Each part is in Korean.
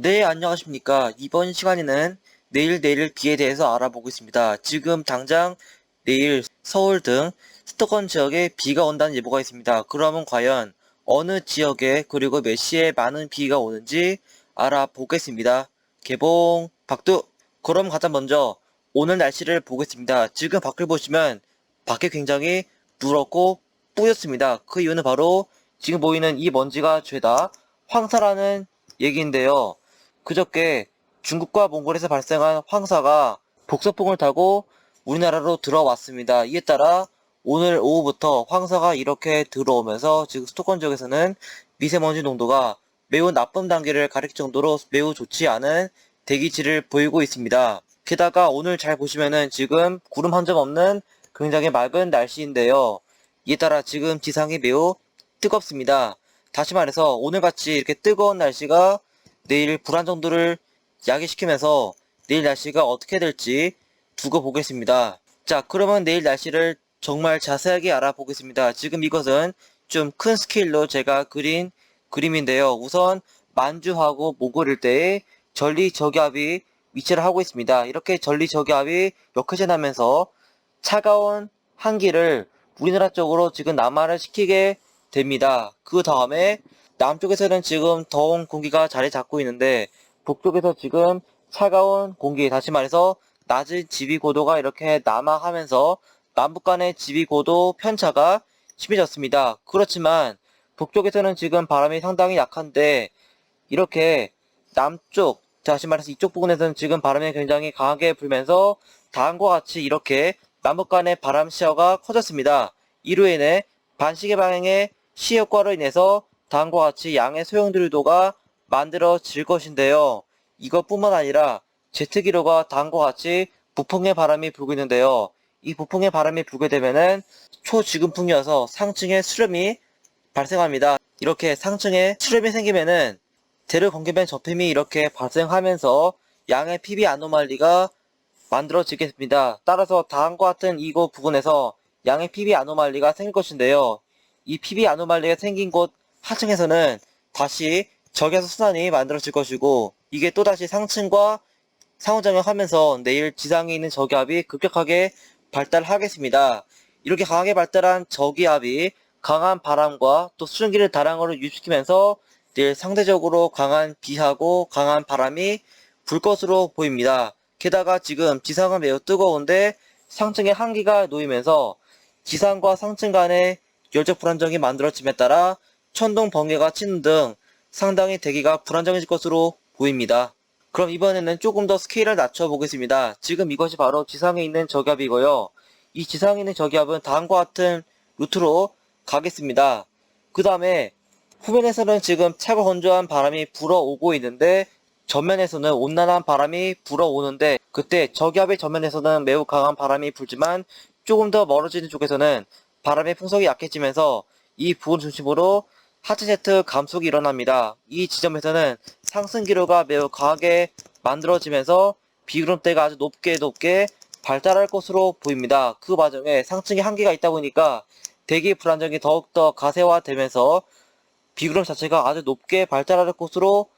네, 안녕하십니까. 이번 시간에는 내일 비에 대해서 알아보겠습니다. 지금 당장 내일 서울 등 수도권 지역에 비가 온다는 예보가 있습니다. 그러면 과연 어느 지역에 그리고 몇 시에 많은 비가 오는지 알아보겠습니다. 개봉 박두. 그럼 가장 먼저 오늘 날씨를 보겠습니다. 지금 밖을 보시면 밖에 굉장히 누렇고 뿌옇습니다. 그 이유는 바로 지금 보이는 이 먼지가 죄다 황사라는 얘기인데요. 그저께 중국과 몽골에서 발생한 황사가 복서풍을 타고 우리나라로 들어왔습니다. 이에 따라 오늘 오후부터 황사가 이렇게 들어오면서 지금 수도권 지역에서는 미세먼지 농도가 매우 나쁨 단계를 가릴 정도로 매우 좋지 않은 대기질을 보이고 있습니다. 게다가 오늘 잘 보시면은 지금 구름 한 점 없는 굉장히 맑은 날씨인데요. 이에 따라 지금 지상이 매우 뜨겁습니다. 다시 말해서 오늘같이 이렇게 뜨거운 날씨가 내일 불안 정도를 야기시키면서 내일 날씨가 어떻게 될지 두고 보겠습니다. 자, 그러면 내일 날씨를 정말 자세하게 알아보겠습니다. 지금 이것은 좀 큰 스케일로 제가 그린 그림인데요. 우선 만주하고 몽골 일대에 전리저기압이 위치를 하고 있습니다. 이렇게 전리저기압이 역회전하면서 차가운 한기를 우리나라 쪽으로 지금 남하를 시키게 됩니다. 그 다음에 남쪽에서는 지금 더운 공기가 자리 잡고 있는데 북쪽에서 지금 차가운 공기, 다시 말해서 낮은 지위고도가 이렇게 남하하면서 남북 간의 지위고도 편차가 심해졌습니다. 그렇지만 북쪽에서는 지금 바람이 상당히 약한데 이렇게 남쪽, 다시 말해서 이쪽 부근에서는 지금 바람이 굉장히 강하게 불면서 다음과 같이 이렇게 남북 간의 바람 시야가 커졌습니다. 이로 인해 반시계 방향의 시야 효과로 인해서 다음과 같이 양의 소용돌이도가 만들어질 것인데요. 이것뿐만 아니라 제트기류가 다음과 같이 북풍의 바람이 불고 있는데요. 이 북풍의 바람이 불게 되면은 초지금풍이어서 상층에 수렴이 발생합니다. 이렇게 상층에 수렴이 생기면은 대륙 건기변 접힘이 이렇게 발생하면서 양의 PB 아노말리가 만들어지겠습니다. 따라서 다음과 같은 이곳 부근에서 양의 PB 아노말리가 생길 것인데요. 이 PB 아노말리가 생긴 곳 하층에서는 다시 적외선 순환이 만들어질 것이고 이게 또다시 상층과 상호작용하면서 내일 지상에 있는 저기압이 급격하게 발달하겠습니다. 이렇게 강하게 발달한 저기압이 강한 바람과 또 수증기를 다량으로 유입시키면서 내일 상대적으로 강한 비하고 강한 바람이 불 것으로 보입니다. 게다가 지금 지상은 매우 뜨거운데 상층에 한기가 놓이면서 지상과 상층 간의 열적 불안정이 만들어짐에 따라 천둥, 번개가 치는 등 상당히 대기가 불안정해질 것으로 보입니다. 그럼 이번에는 조금 더 스케일을 낮춰 보겠습니다. 지금 이것이 바로 지상에 있는 저기압이고요. 이 지상에 있는 저기압은 다음과 같은 루트로 가겠습니다. 그 다음에 후면에서는 지금 차고 건조한 바람이 불어오고 있는데 전면에서는 온난한 바람이 불어오는데 그때 저기압의 전면에서는 매우 강한 바람이 불지만 조금 더 멀어지는 쪽에서는 바람의 풍속이 약해지면서 이 부분 중심으로 하체 제트 감속이 일어납니다. 이 지점에서는 상승기류가 매우 강하게 만들어지면서 비구름대가 아주 높게 발달할 것으로 보입니다. 그 과정에 상층에 한계가 있다 보니까 대기 불안정이 더욱더 가세화되면서 비구름 자체가 아주 높게 발달할 것으로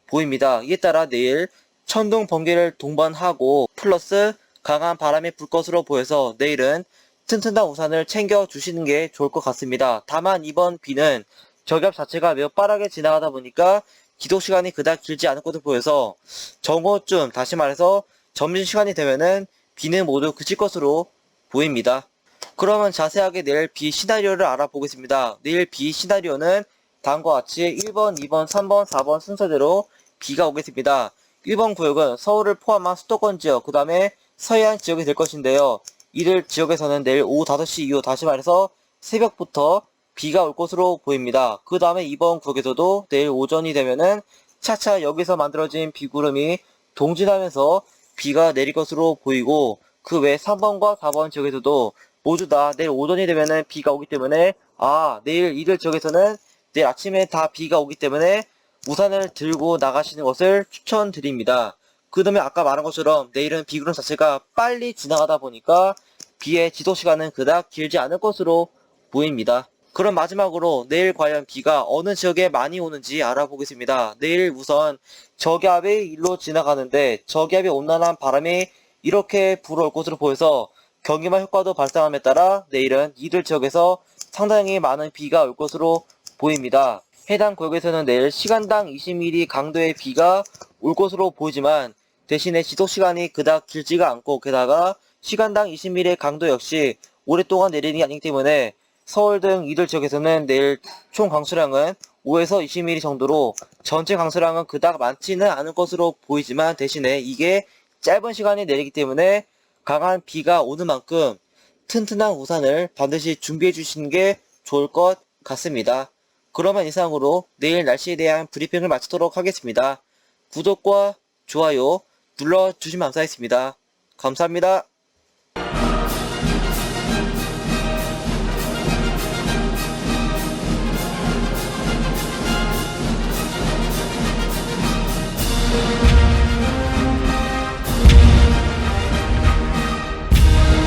보입니다. 이에 따라 내일 천둥 번개를 동반하고 플러스 강한 바람이 불 것으로 보여서 내일은 튼튼한 우산을 챙겨 주시는 게 좋을 것 같습니다. 다만 이번 비는 저기압 자체가 매우 빠르게 지나가다 보니까 기도 시간이 그닥 길지 않을 것으로 보여서 정오쯤, 다시 말해서 점심시간이 되면은 비는 모두 그칠 것으로 보입니다. 그러면 자세하게 내일 비 시나리오를 알아보겠습니다. 내일 비 시나리오는 다음과 같이 1번, 2번, 3번, 4번 순서대로 비가 오겠습니다. 1번 구역은 서울을 포함한 수도권 지역, 그 다음에 서해안 지역이 될 것인데요. 이들 지역에서는 내일 오후 5시 이후, 다시 말해서 새벽부터 비가 올 것으로 보입니다. 그 다음에 2번 구역에서도 내일 오전이 되면은 차차 여기서 만들어진 비구름이 동진하면서 비가 내릴 것으로 보이고 그 외 3번과 4번 지역에서도 모두 다 내일 오전이 되면은 비가 오기 때문에 내일 이들 지역에서는 내일 아침에 다 비가 오기 때문에 우산을 들고 나가시는 것을 추천드립니다. 그 다음에 아까 말한 것처럼 내일은 비구름 자체가 빨리 지나가다 보니까 비의 지속 시간은 그닥 길지 않을 것으로 보입니다. 그럼 마지막으로 내일 과연 비가 어느 지역에 많이 오는지 알아보겠습니다. 내일 우선 저기압이 일로 지나가는데 저기압이 온난한 바람이 이렇게 불어올 것으로 보여서 경기만 효과도 발생함에 따라 내일은 이들 지역에서 상당히 많은 비가 올 것으로 보입니다. 해당 구역에서는 내일 시간당 20mm 강도의 비가 올 것으로 보이지만 대신에 지속시간이 그닥 길지가 않고 게다가 시간당 20mm의 강도 역시 오랫동안 내리는 게 아니기 때문에 서울 등 이들 지역에서는 내일 총 강수량은 5에서 20mm 정도로 전체 강수량은 그닥 많지는 않을 것으로 보이지만 대신에 이게 짧은 시간이 내리기 때문에 강한 비가 오는 만큼 튼튼한 우산을 반드시 준비해 주시는 게 좋을 것 같습니다. 그러면 이상으로 내일 날씨에 대한 브리핑을 마치도록 하겠습니다. 구독과 좋아요 눌러주시면 감사하겠습니다. 감사합니다.